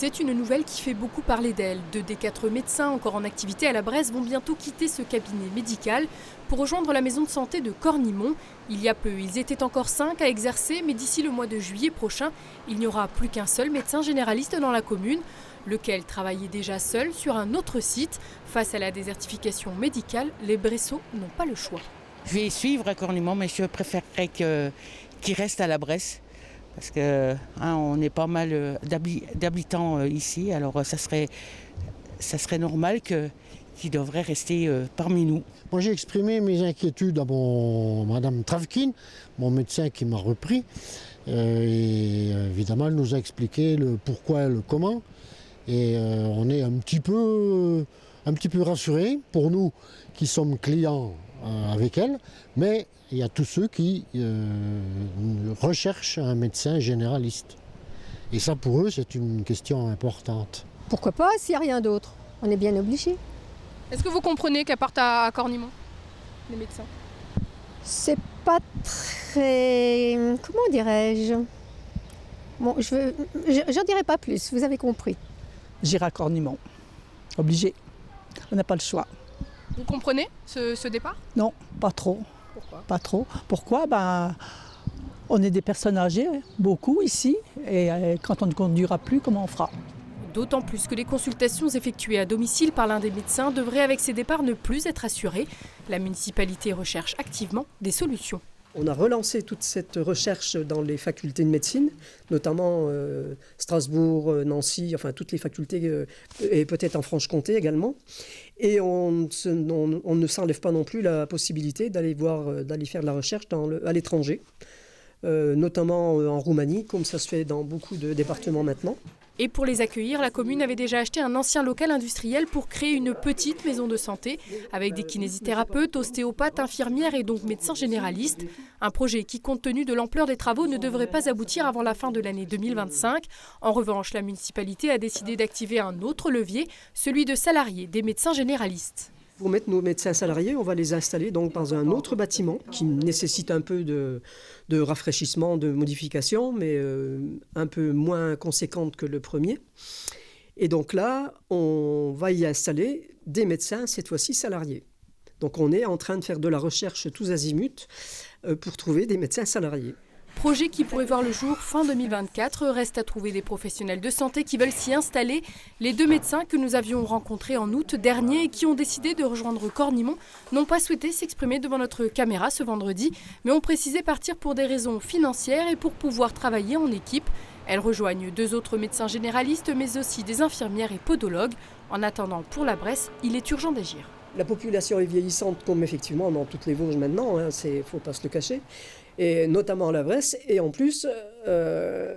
C'est une nouvelle qui fait beaucoup parler d'elle. 2 des 4 médecins encore en activité à la Bresse vont bientôt quitter ce cabinet médical pour rejoindre la maison de santé de Cornimont. Il y a peu, ils étaient encore 5 à exercer, mais d'ici le mois de juillet prochain, il n'y aura plus qu'un seul médecin généraliste dans la commune, lequel travaillait déjà seul sur un autre site. Face à la désertification médicale, les Bressots n'ont pas le choix. Je vais suivre à Cornimont, mais je préférerais qu'il reste à la Bresse. Parce qu'on est pas mal d'habitants ici, alors ça serait normal qu'il devrait rester parmi nous. Moi j'ai exprimé mes inquiétudes à Madame Travkin, mon médecin qui m'a repris. Et évidemment elle nous a expliqué le pourquoi et le comment. Et on est un petit peu rassurés pour nous qui sommes clients avec elle, mais il y a tous ceux qui recherchent un médecin généraliste. Et ça, pour eux, c'est une question importante. Pourquoi pas, s'il n'y a rien d'autre? On est bien obligés. Est-ce que vous comprenez qu'elle parte à Cornimont, les médecins? C'est pas très... Comment dirais-je? Bon, j'en dirai pas plus, vous avez compris. J'irai à Cornimont. Obligé. On n'a pas le choix. Vous comprenez ce départ? Non, pas trop. Pourquoi? Pas trop. Pourquoi? On est des personnes âgées, beaucoup ici, et quand on ne conduira plus, comment on fera? D'autant plus que les consultations effectuées à domicile par l'un des médecins devraient avec ces départs ne plus être assurées. La municipalité recherche activement des solutions. On a relancé toute cette recherche dans les facultés de médecine, notamment Strasbourg, Nancy, enfin toutes les facultés, et peut-être en Franche-Comté également. Et on ne s'enlève pas non plus la possibilité d'aller faire de la recherche à l'étranger, notamment en Roumanie, comme ça se fait dans beaucoup de départements maintenant. Et pour les accueillir, la commune avait déjà acheté un ancien local industriel pour créer une petite maison de santé avec des kinésithérapeutes, ostéopathes, infirmières et donc médecins généralistes. Un projet qui, compte tenu de l'ampleur des travaux, ne devrait pas aboutir avant la fin de l'année 2025. En revanche, la municipalité a décidé d'activer un autre levier, celui de salarier des médecins généralistes. Pour mettre nos médecins salariés, on va les installer donc dans un autre bâtiment qui nécessite un peu de rafraîchissement, de modification, mais un peu moins conséquente que le premier. Et donc là, on va y installer des médecins, cette fois-ci salariés. Donc on est en train de faire de la recherche tous azimuts pour trouver des médecins salariés. Projet qui pourrait voir le jour fin 2024. Reste à trouver des professionnels de santé qui veulent s'y installer. Les 2 médecins que nous avions rencontrés en août dernier et qui ont décidé de rejoindre Cornimont n'ont pas souhaité s'exprimer devant notre caméra ce vendredi, mais ont précisé partir pour des raisons financières et pour pouvoir travailler en équipe. Elles rejoignent 2 autres médecins généralistes, mais aussi des infirmières et podologues. En attendant, pour la Bresse, il est urgent d'agir. La population est vieillissante, comme effectivement dans toutes les Vosges maintenant, il ne faut pas se le cacher, et notamment à la Bresse, et en plus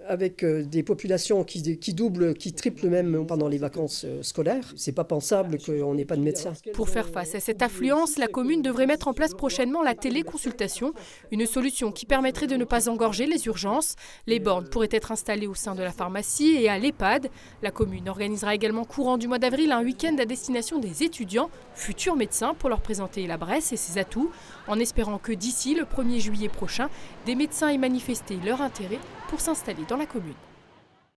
avec des populations qui doublent, qui triplent même pendant les vacances scolaires. C'est pas pensable qu'on n'ait pas de médecins. Pour faire face à cette affluence, la commune devrait mettre en place prochainement la téléconsultation, une solution qui permettrait de ne pas engorger les urgences. Les bornes pourraient être installées au sein de la pharmacie et à l'EHPAD. La commune organisera également courant du mois d'avril un week-end à destination des étudiants, futurs médecins, pour leur présenter la Bresse et ses atouts, en espérant que d'ici le 1er juillet prochain, des médecins aient manifesté leur intérêt pour s'installer dans la commune.